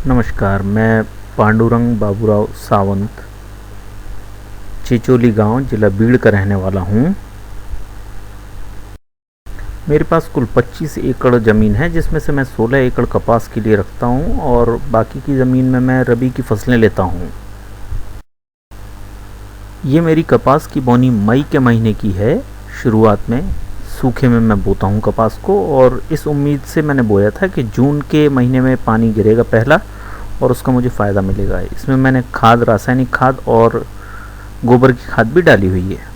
नमस्कार, मैं पांडुरंग बाबूराव सावंत चिचोली गांव, जिला बीड़ का रहने वाला हूं। मेरे पास कुल 25 एकड़ ज़मीन है, जिसमें से मैं 16 एकड़ कपास के लिए रखता हूं और बाकी की ज़मीन में मैं रबी की फसलें लेता हूं। ये मेरी कपास की बोनी मई के महीने की है। शुरुआत में सूखे में मैं बोता हूँ कपास को, और इस उम्मीद से मैंने बोया था कि जून के महीने में पानी गिरेगा पहला और उसका मुझे फ़ायदा मिलेगा। इसमें मैंने खाद, रासायनिक खाद और गोबर की खाद भी डाली हुई है,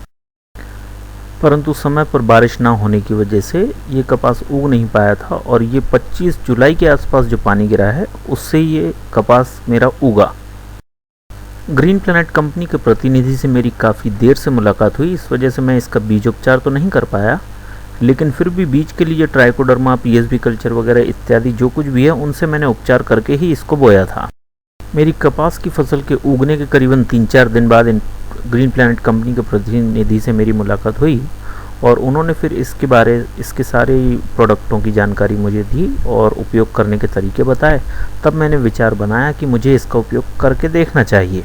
परंतु समय पर बारिश ना होने की वजह से ये कपास उग नहीं पाया था, और ये 25 जुलाई के आसपास जो पानी गिरा है उससे ये कपास मेरा उगा। ग्रीन प्लैनेट कंपनी के प्रतिनिधि से मेरी काफ़ी देर से मुलाकात हुई, इस वजह से मैं इसका बीजोपचार तो नहीं कर पाया, लेकिन फिर भी बीज के लिए ट्राइकोडर्मा, पीएसबी कल्चर वगैरह इत्यादि जो कुछ भी है उनसे मैंने उपचार करके ही इसको बोया था। मेरी कपास की फसल के उगने के करीबन 3-4 दिन बाद ग्रीन प्लैनेट कंपनी के प्रतिनिधि से मेरी मुलाकात हुई, और उन्होंने फिर इसके सारे प्रोडक्टों की जानकारी मुझे दी और उपयोग करने के तरीके बताए। तब मैंने विचार बनाया कि मुझे इसका उपयोग करके देखना चाहिए।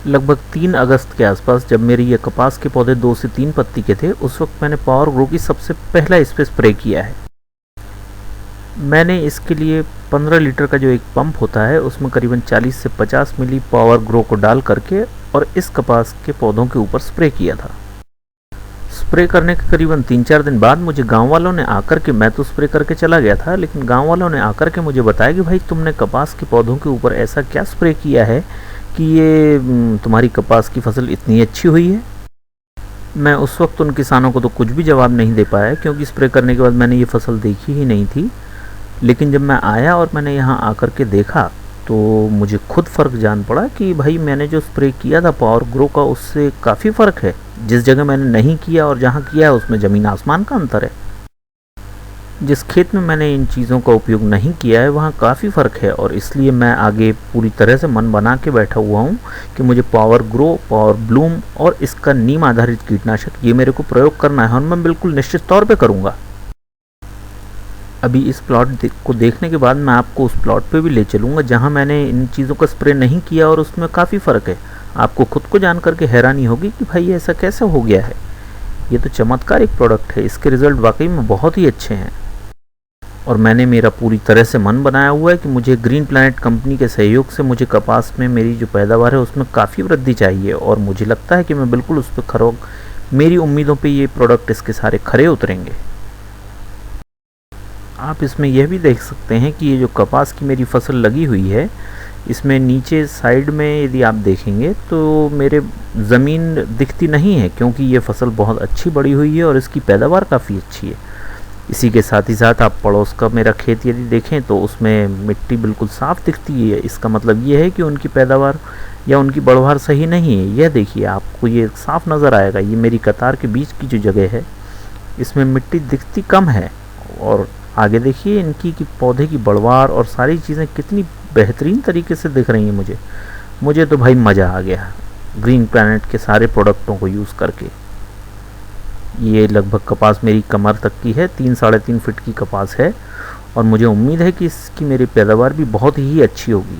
लगभग 3 अगस्त के आसपास, जब मेरी ये कपास के पौधे 2 से 3 पत्ती के थे, उस वक्त मैंने पावर ग्रो की सबसे पहला इस पे स्प्रे किया है। मैंने इसके लिए 15 लीटर का जो एक पंप होता है उसमें करीबन 40 से 50 मिली पावर ग्रो को डाल करके और इस कपास के पौधों के ऊपर स्प्रे किया था। स्प्रे करने के करीबन 3-4 दिन बाद मुझे गांव वालों ने आकर के, मैं तो स्प्रे करके चला गया था, लेकिन गांव वालों ने आकर के मुझे बताया कि भाई तुमने कपास के पौधों के ऊपर ऐसा क्या स्प्रे किया है कि ये तुम्हारी कपास की फसल इतनी अच्छी हुई है। मैं उस वक्त उन किसानों को तो कुछ भी जवाब नहीं दे पाया, क्योंकि स्प्रे करने के बाद मैंने ये फसल देखी ही नहीं थी। लेकिन जब मैं आया और मैंने यहाँ आकर के देखा तो मुझे खुद फ़र्क जान पड़ा कि भाई मैंने जो स्प्रे किया था पावर ग्रो का, उससे काफ़ी फ़र्क है। जिस जगह मैंने नहीं किया और जहाँ किया है उसमें ज़मीन आसमान का अंतर है। जिस खेत में मैंने इन चीज़ों का उपयोग नहीं किया है वहाँ काफ़ी फ़र्क है, और इसलिए मैं आगे पूरी तरह से मन बना के बैठा हुआ हूँ कि मुझे पावर ग्रो, पावर ब्लूम और इसका नीम आधारित कीटनाशक ये मेरे को प्रयोग करना है, और मैं बिल्कुल निश्चित तौर पे करूँगा। अभी इस प्लॉट को देखने के बाद मैं आपको उस प्लॉट पे भी ले चलूँगा जहाँ मैंने इन चीज़ों का स्प्रे नहीं किया और उसमें काफ़ी फ़र्क है। आपको खुद को जान करके हैरानी होगी कि भाई ऐसा कैसे हो गया है। ये तो चमत्कारिक प्रोडक्ट है, इसके रिज़ल्ट वाकई में बहुत ही अच्छे हैं, और मैंने मेरा पूरी तरह से मन बनाया हुआ है कि मुझे ग्रीन प्लैनेट कंपनी के सहयोग से मुझे कपास में मेरी जो पैदावार है उसमें काफ़ी वृद्धि चाहिए, और मुझे लगता है कि मैं बिल्कुल उस पर मेरी उम्मीदों पे ये प्रोडक्ट इसके सारे खरे उतरेंगे। आप इसमें यह भी देख सकते हैं कि ये जो कपास की मेरी फसल लगी हुई है, इसमें नीचे साइड में यदि आप देखेंगे तो मेरे ज़मीन दिखती नहीं है, क्योंकि ये फसल बहुत अच्छी बड़ी हुई है और इसकी पैदावार काफ़ी अच्छी है। इसी के साथ ही साथ आप पड़ोस का मेरा खेत यदि देखें तो उसमें मिट्टी बिल्कुल साफ़ दिखती है। इसका मतलब ये है कि उनकी पैदावार या उनकी बढ़वार सही नहीं है। यह देखिए, आपको ये साफ नज़र आएगा। ये मेरी कतार के बीच की जो जगह है इसमें मिट्टी दिखती कम है, और आगे देखिए इनकी कि पौधे की बढ़वार और सारी चीज़ें कितनी बेहतरीन तरीके से दिख रही हैं। मुझे तो भाई मज़ा आ गया ग्रीन प्लैनेट के सारे प्रोडक्टों को यूज़ करके। ये लगभग कपास मेरी कमर तक की है, 3-3.5 फीट की कपास है, और मुझे उम्मीद है कि इसकी मेरी पैदावार भी बहुत ही अच्छी होगी।